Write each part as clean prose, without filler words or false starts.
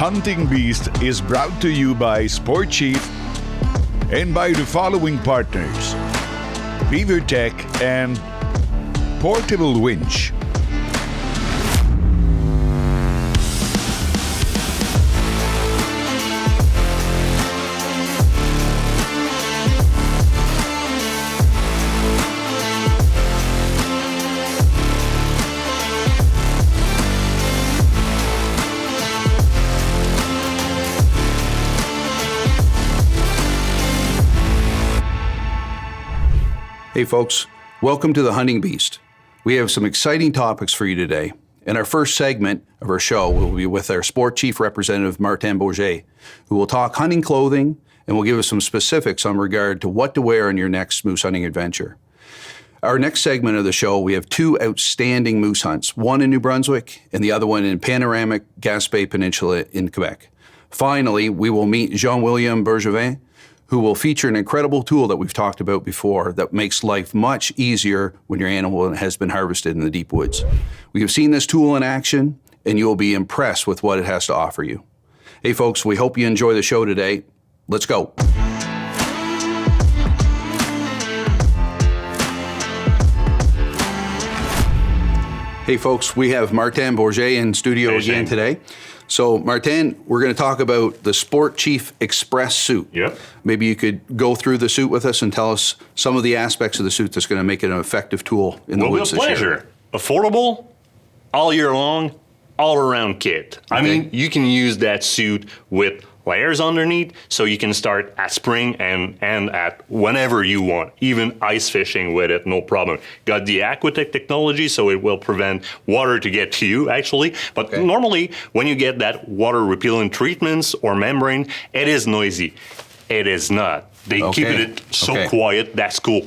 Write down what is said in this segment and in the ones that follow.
Hunting Beast is brought to you by Sport Chief and by the following partners: Beaver Tech and Portable Winch. Hey folks, welcome to the Hunting Beast. We have some exciting topics for you today. In our first segment of our show, we'll be with our Sport Chief Representative, Martin Bourget, who will talk hunting clothing and will give us some specifics on regard to what to wear on your next moose hunting adventure. Our next segment of the show, we have two outstanding moose hunts, one in New Brunswick and the other one in panoramic Gaspé Peninsula in Quebec. Finally, we will meet Jean-William Bergevin, who will feature an incredible tool that we've talked about before that makes life much easier when your animal has been harvested in the deep woods. We have seen this tool in action, and you will be impressed with what it has to offer you. Hey folks, we hope you enjoy the show today. Let's go. Hey folks, we have Martin Bourget in studio again today. So Martin, we're going to talk about the Sport Chief Express suit. Yep. Maybe you could go through the suit with us and tell us some of the aspects of the suit that's going to make it an effective tool in the woods this year. With pleasure. Affordable, all year long, all around kit. Okay. I mean, you can use that suit with layers underneath, so you can start at spring and at whenever you want, even ice fishing with it, no problem. Got the Aquatech technology, so it will prevent water to get to you, actually. But normally, when you get that water repellent treatments or membrane, it is noisy. It is not. They keep it so quiet, that's cool.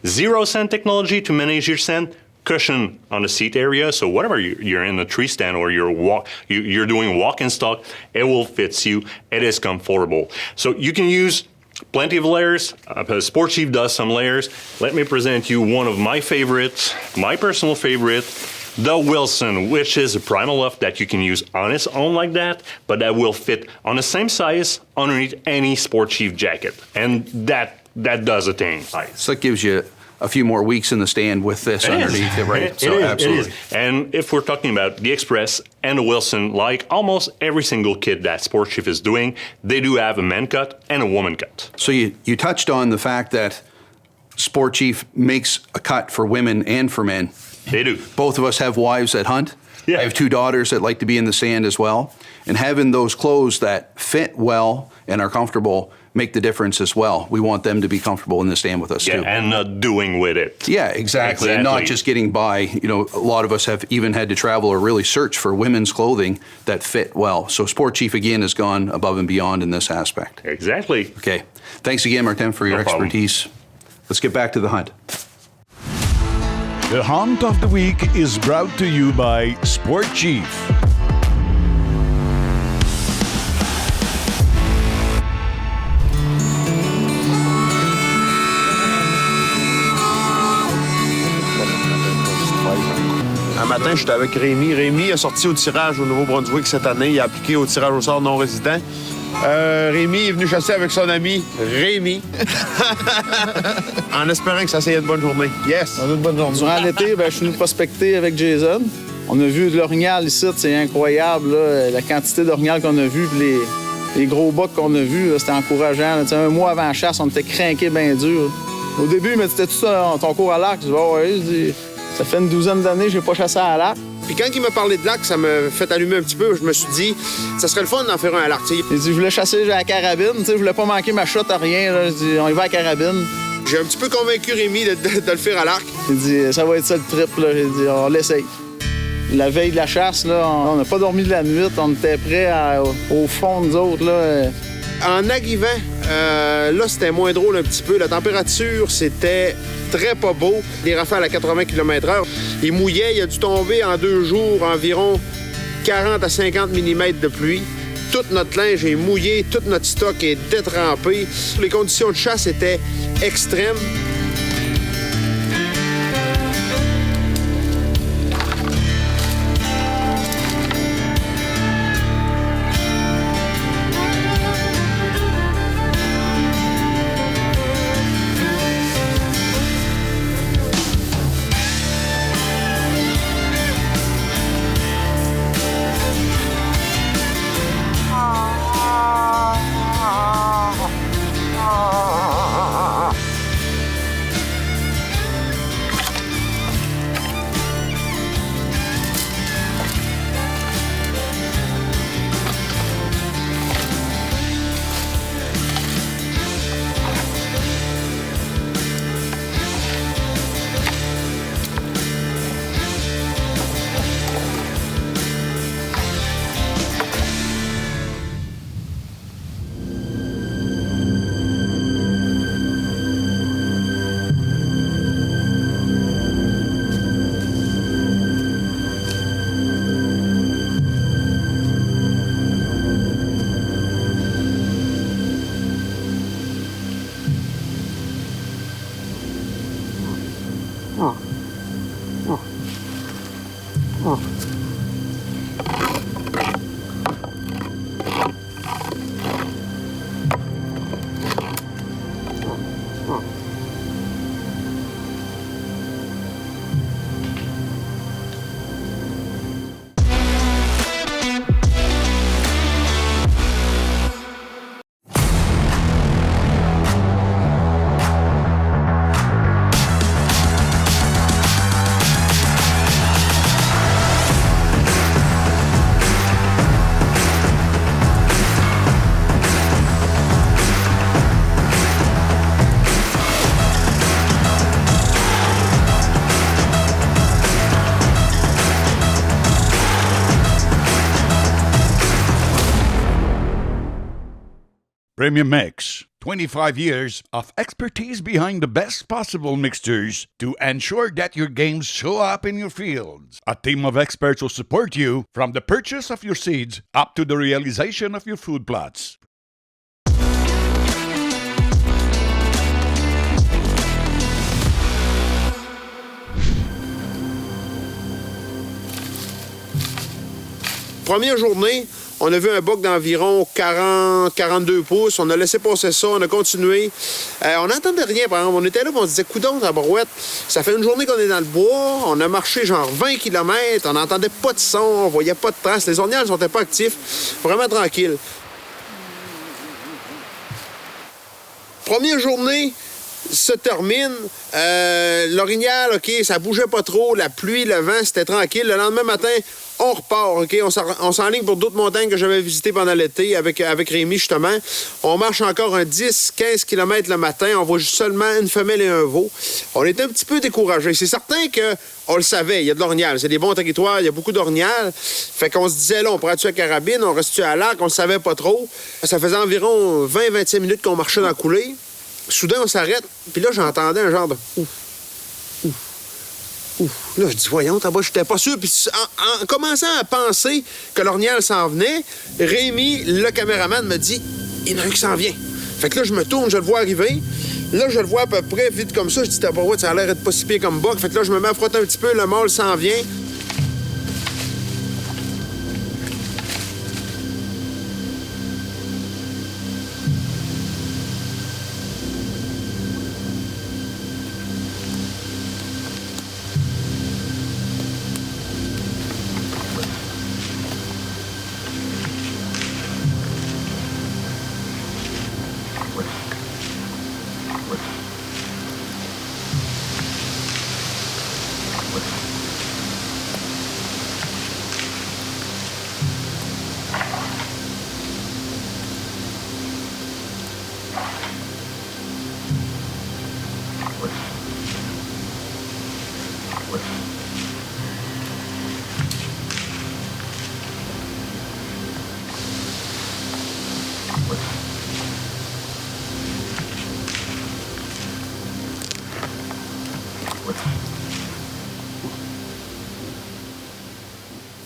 Zero scent technology to manage your scent. Cushion on the seat area, so whatever you're in a tree stand or you're doing walk and stalk, it will fit you. It is comfortable. So you can use plenty of layers. Sport Chief does some layers. Let me present you one of my favorites, my personal favorite, the Wilson, which is a Primal Luff that you can use on its own like that, but that will fit on the same size underneath any Sport Chief jacket, and that does a thing. So that gives you a few more weeks in the stand with this underneath it, right? It is. And if we're talking about the Express and the Wilson, like almost every single kit that Sport Chief is doing, they do have a man cut and a woman cut. So you touched on the fact that Sport Chief makes a cut for women and for men. They do. Both of us have wives that hunt. Yeah. I have two daughters that like to be in the sand as well. And having those clothes that fit well and are comfortable make the difference as well. We want them to be comfortable in the stand with us too. And not doing with it. Yeah, exactly. And not just getting by. You know, a lot of us have even had to travel or really search for women's clothing that fit well. So Sport Chief, again, has gone above and beyond in this aspect. Exactly. Okay. Thanks again, Martin, for your expertise. Let's get back to the hunt. The Hunt of the Week is brought to you by Sport Chief. Un matin, j'étais avec Rémi. Rémi a sorti au tirage au Nouveau-Brunswick cette année. Il a appliqué au tirage au sort non résident. Rémi est venu chasser avec son ami Rémi. En espérant que ça soit une bonne journée. Yes! On a une bonne journée. Durant l'été, je suis venu prospecter avec Jason. On a vu de l'orignal ici, c'est incroyable, là, la quantité d'orignal qu'on a vu, puis les gros bocs qu'on a vus, c'était encourageant. Là, un mois avant la chasse, on était crinqués bien dur. Au début, il m'a dit, c'était tout ça, ton cours à l'arc? Je dis, ouais, je dis, ça fait une douzaine d'années que je n'ai pas chassé à l'arc. Puis quand il m'a parlé de l'arc, ça m'a fait allumer un petit peu. Je me suis dit, ça serait le fun d'en faire un à l'arc. Il dit, je voulais chasser à la carabine, je voulais pas manquer ma shot à rien. Là. Je dis, on y va à la carabine. J'ai un petit peu convaincu Rémi de le faire à l'arc. Il dit, ça va être ça le trip. Là. J'ai dit, on l'essaye. La veille de la chasse, là, on n'a pas dormi de la nuit. On était prêts au fond, nous autres. Là. En arrivant, là, c'était moins drôle un petit peu. La température, c'était très pas beau. Des rafales à 80 km/h. Il mouillait. Il a dû tomber en 2 jours environ 40 à 50 mm de pluie. Tout notre linge est mouillé, tout notre stock est détrempé. Les conditions de chasse étaient extrêmes. Premium Mix. 25 years of expertise behind the best possible mixtures to ensure that your games show up in your fields. A team of experts will support you from the purchase of your seeds up to the realization of your food plots. Première journée, on a vu un buck d'environ 40-42 pouces. On a laissé passer ça, on a continué. On n'entendait rien, par exemple. On était là, on se disait, coudonc, la barouette. Ça fait une journée qu'on est dans le bois. On a marché genre 20 km. On n'entendait pas de son, on voyait pas de traces. Les orniales ne sont pas actifs. Vraiment tranquille. Première journée se termine. L'orignal, OK, ça bougeait pas trop. La pluie, le vent, c'était tranquille. Le lendemain matin, on repart, OK? On s'enligne pour d'autres montagnes que j'avais visitées pendant l'été avec Rémi, justement. On marche encore un 10-15 km le matin. On voit seulement une femelle et un veau. On était un petit peu découragés. C'est certain qu'on le savait, il y a de l'orignal. C'est des bons territoires, il y a beaucoup d'orignal. Fait qu'on se disait, là, on prend-tu à carabine, on reste-tu à l'arc, on le savait pas trop. Ça faisait environ 20-25 minutes qu'on marchait dans la coulée. Soudain, on s'arrête, puis là, j'entendais un genre de ouf, ouf, ouf. Là, je dis, voyons, là-bas, j'étais pas sûr. Puis en commençant à penser que l'orignal s'en venait, Rémi, le caméraman, me dit, il y en a un qui s'en vient. Fait que là, je me tourne, je le vois arriver. Là, je le vois à peu près vite comme ça. Je dis, t'as pas ouais, ça a l'air d'être pas si pire comme buck. Fait que là, je me mets à frotter un petit peu, le mâle s'en vient.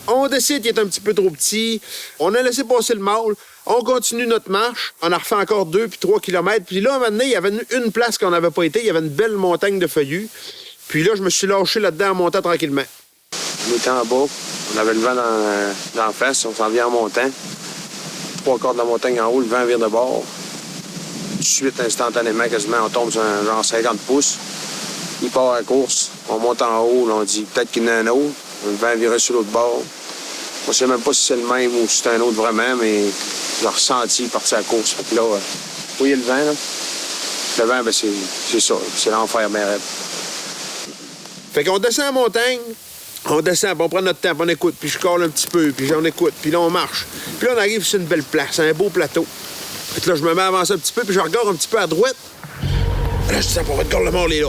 On décide qu'il est un petit peu trop petit. On a laissé passer le mâle. On continue notre marche. On a refait encore 2 puis 3 kilomètres. Puis là, à un moment donné, il y avait une place qu'on n'avait pas été. Il y avait une belle montagne de feuillus. Puis là, je me suis lâché là-dedans en montant tranquillement. On était en bas. On avait le vent dans la face. On s'en vient en montant. 3 quarts de la montagne en haut, le vent vire de bord. Tout de suite, instantanément, quasiment, on tombe sur un genre 50 pouces. Il part à la course. On monte en haut. Là, on dit peut-être qu'il y en a un autre. Le vent virait sur l'autre bord. On ne sait même pas si c'est le même ou si c'est un autre vraiment, mais je l'ai ressenti partir à la course. Fait que là, vous voyez le vent, là? Le vent, ben c'est ça. C'est l'enfer, ben raide. Fait qu'on descend la montagne, on descend, puis on prend notre temps, puis on écoute, puis je colle un petit peu, puis on écoute, puis là, on marche. Puis là, on arrive sur une belle place, un beau plateau. Fait que là, je me mets à avancer un petit peu, puis je regarde un petit peu à droite. Là, je dis, ça pourrait être le mort, les là.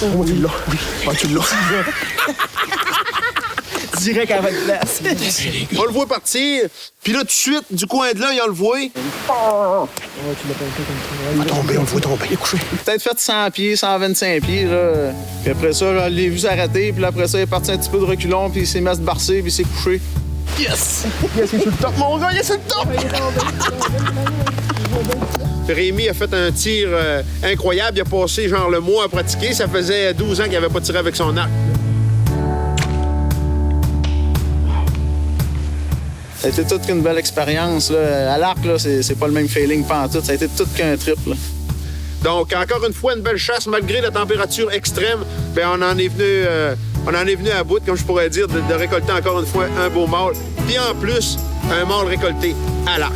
Oh, tu l'as. Oh, tu l'as. Direct à votre place. On le voit partir, puis là, tout de suite, du coin de là, on le voit. On va tomber, on le voit tomber, il est couché. Peut-être fait 100 pieds, 125 pieds, là. Puis après ça, je l'ai vu s'arrêter, puis après ça, il est parti un petit peu de reculon, puis il s'est mis à se barcer, puis il s'est couché. Yes! Yes, il est sur le top, mon gars, il est sur le top! Rémi a fait un tir incroyable. Il a passé genre le mois à pratiquer. Ça faisait 12 ans qu'il n'avait pas tiré avec son arc. Ça a été toute qu'une belle expérience. Là. À l'arc, là, c'est pas le même feeling pantoute. Ça a été tout qu'un trip. Là. Donc, encore une fois, une belle chasse, malgré la température extrême. Bien, on en est venu à bout, comme je pourrais dire, de récolter encore une fois un beau mâle. Puis en plus, un mâle récolté à l'arc.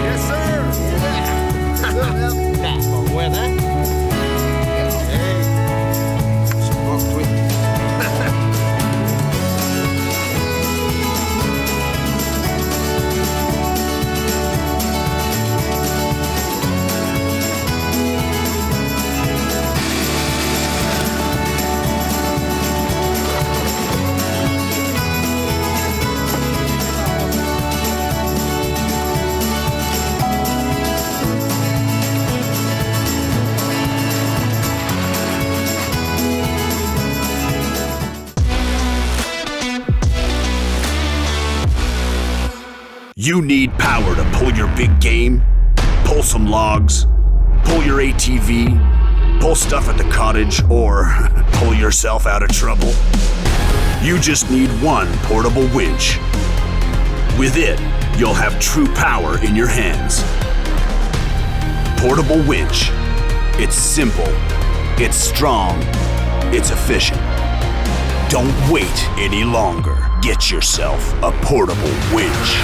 Yes, sir! Bon, ouais, hein? You need power to pull your big game, pull some logs, pull your ATV, pull stuff at the cottage, or pull yourself out of trouble. You just need one portable winch. With it, you'll have true power in your hands. Portable winch. It's simple, it's strong, it's efficient. Don't wait any longer. Get yourself a portable winch.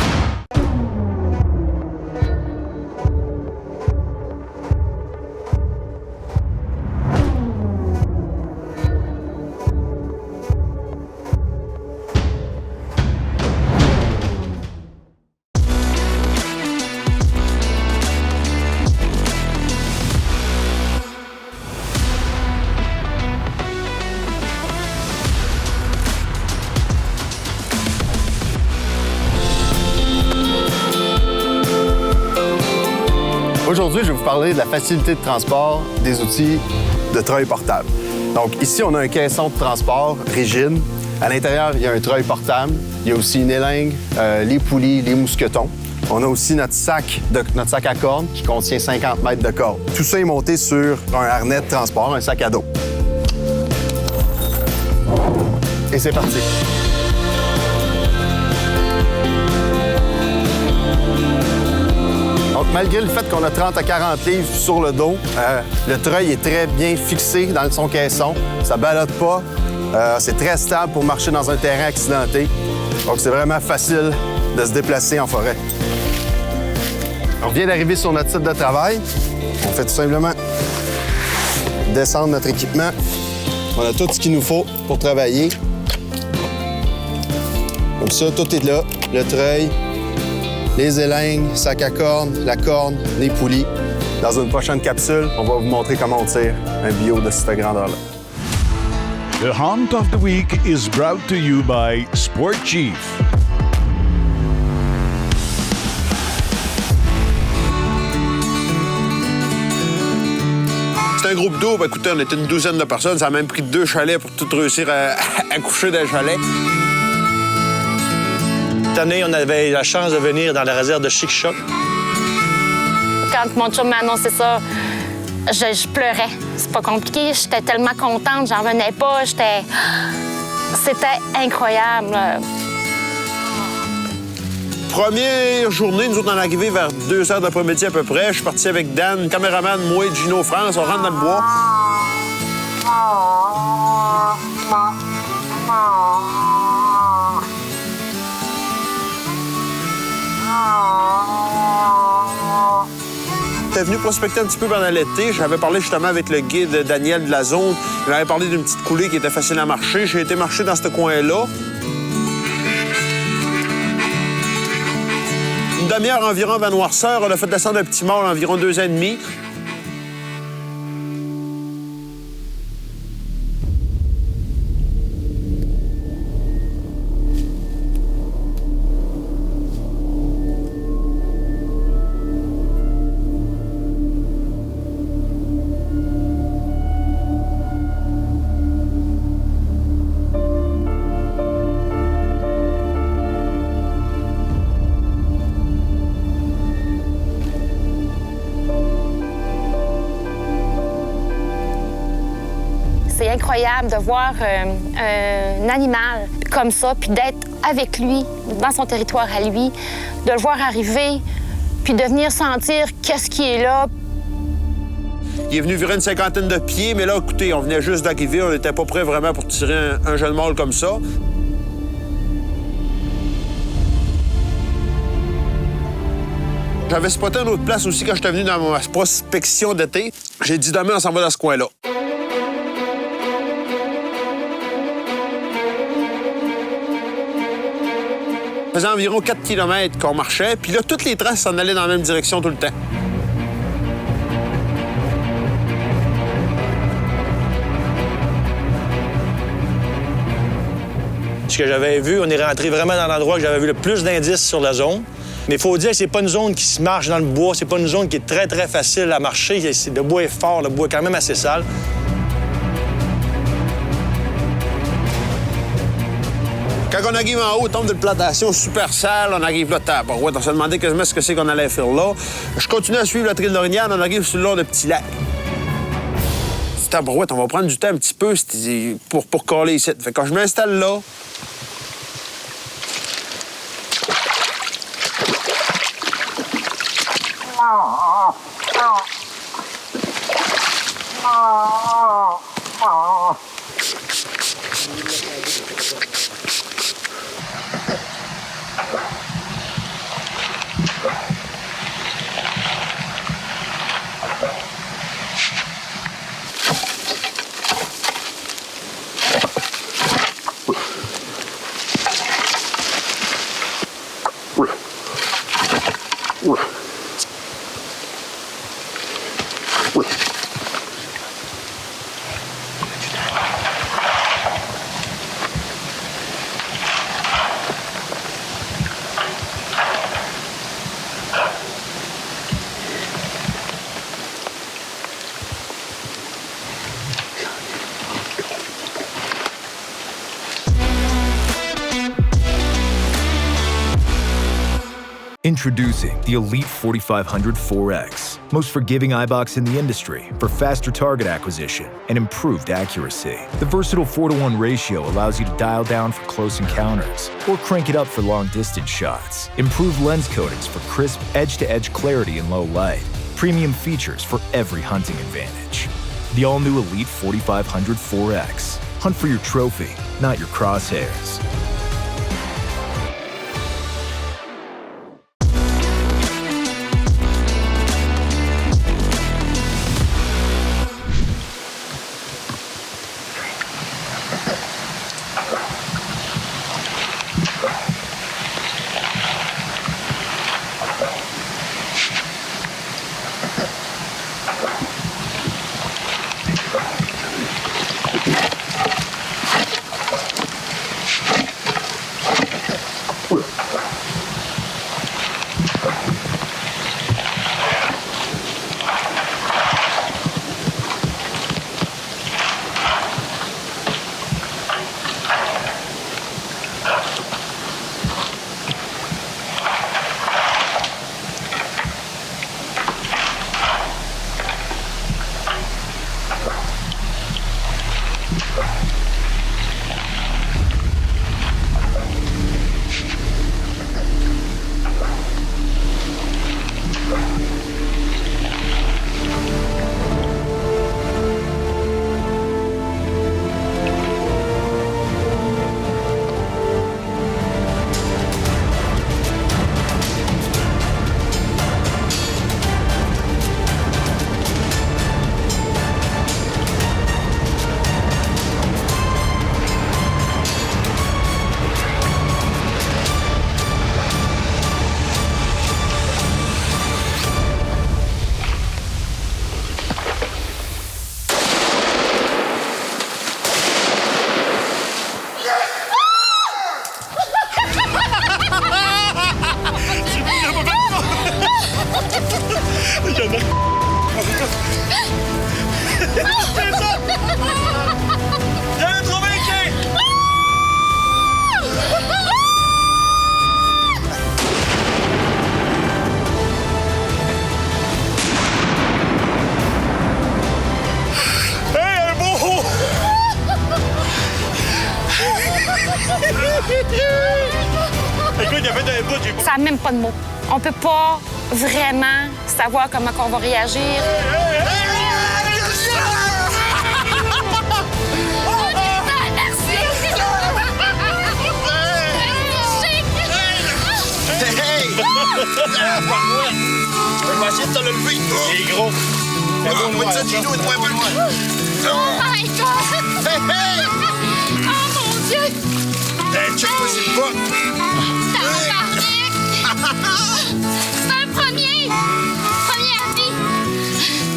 Aujourd'hui, je vais vous parler de la facilité de transport des outils de treuil portable. Donc ici, on a un caisson de transport rigide. À l'intérieur, il y a un treuil portable. Il y a aussi une élingue, les poulies, les mousquetons. On a aussi notre sac à cordes qui contient 50 mètres de corde. Tout ça est monté sur un harnais de transport, un sac à dos. Et c'est parti. Donc, malgré le fait qu'on a 30 à 40 livres sur le dos, le treuil est très bien fixé dans son caisson. Ça ne ballotte pas. C'est très stable pour marcher dans un terrain accidenté. Donc, c'est vraiment facile de se déplacer en forêt. On vient d'arriver sur notre site de travail. On fait tout simplement descendre notre équipement. On a tout ce qu'il nous faut pour travailler. Comme ça, tout est là. Le treuil, les élingues, sac à cordes, la corde, les poulies. Dans une prochaine capsule, on va vous montrer comment on tire un bio de cette grandeur-là. The Hunt of the Week is brought to you by Sport Chief. C'est un groupe d'eau. Écoutez, on était une douzaine de personnes. Ça a même pris 2 chalets pour tout réussir à coucher dans le chalet. Cette année, on avait la chance de venir dans la réserve de Chic-Choc. Quand mon chum m'a annoncé ça, je pleurais. C'est pas compliqué. J'étais tellement contente, j'en revenais pas. C'était incroyable. Première journée, nous autres, on est arrivés vers 2 h d'après-midi à peu près. Je suis parti avec Dan, caméraman, moi et Gino France. On rentre dans le bois. J'étais venu prospecter un petit peu pendant l'été. J'avais parlé justement avec le guide Daniel de la zone. Il m'avait parlé d'une petite coulée qui était facile à marcher. J'ai été marcher dans ce coin-là. Une demi-heure environ avant noirceur, on a fait descendre un petit mâle environ 2 ans et demi. c'est incroyable de voir un animal comme ça, puis d'être avec lui, dans son territoire à lui, de le voir arriver, puis de venir sentir qu'est-ce qui est là. Il est venu virer une 50aine de pieds, mais là, écoutez, on venait juste d'arriver, on n'était pas prêt vraiment pour tirer un jeune mâle comme ça. J'avais spoté une autre place aussi quand j'étais venu dans ma prospection d'été. J'ai dit, demain, on s'en va dans ce coin-là. Ça faisait environ 4 km qu'on marchait, puis là, toutes les traces s'en allaient dans la même direction tout le temps. Ce que j'avais vu, on est rentré vraiment dans l'endroit que j'avais vu le plus d'indices sur la zone. Mais il faut dire que c'est pas une zone qui se marche dans le bois, c'est pas une zone qui est très, très facile à marcher. Le bois est fort, le bois est quand même assez sale. Quand on arrive en haut, on tombe d'une plantation super sale, on arrive là, tabarouette. On se demandait quasiment ce que c'est qu'on allait faire là. Je continue à suivre la trail d'Orignal, on arrive sur le long de Petit Lac. Tabarouette, on va prendre du temps un petit peu pour coller ici. Fait que quand je m'installe là, Introducing the Elite 4500 4X, most forgiving iBox in the industry for faster target acquisition and improved accuracy. The versatile 4-to-1 ratio allows you to dial down for close encounters or crank it up for long-distance shots. Improved lens coatings for crisp, edge-to-edge clarity in low light. Premium features for every hunting advantage. The all-new Elite 4500 4X. Hunt for your trophy, not your crosshairs. Écoute, il a fait un bout, j'ai pas... Ça n'a même pas de mots. On peut pas vraiment savoir comment on va réagir. Je vais essayer de te le lever. Il est gros. Oh my God! Hey! Oh mon Dieu! Check-moi c'est le bas. C'est un premier à vie.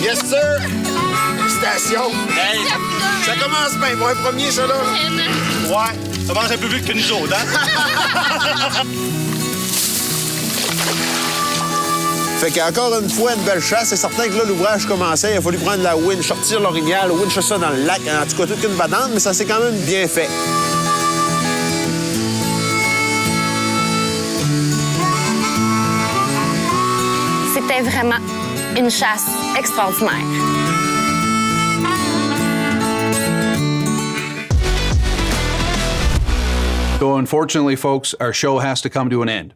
Yes, sir! Félicitations! Hey! Ça commence bien pour un premier, ça, là. Ouais, ça avance un peu plus vite que nous autres, hein? Fait qu'encore une fois, une belle chasse. C'est certain que là, l'ouvrage commençait. Il a fallu prendre la winch, sortir l'orignal, wincher ça dans le lac. En tout cas, toute une banane, mais ça s'est quand même bien fait. C'était vraiment une chasse extraordinaire. So, unfortunately, folks, our show has to come to an end.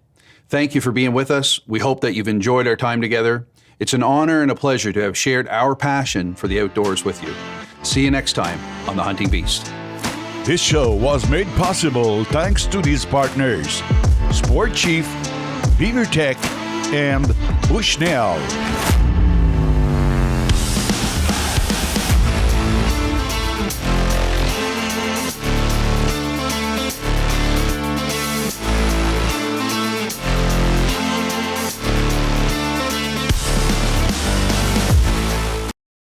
Thank you for being with us. We hope that you've enjoyed our time together. It's an honor and a pleasure to have shared our passion for the outdoors with you. See you next time on The Hunting Beast. This show was made possible thanks to these partners: Sport Chief, Beaver Tech, and Bushnell.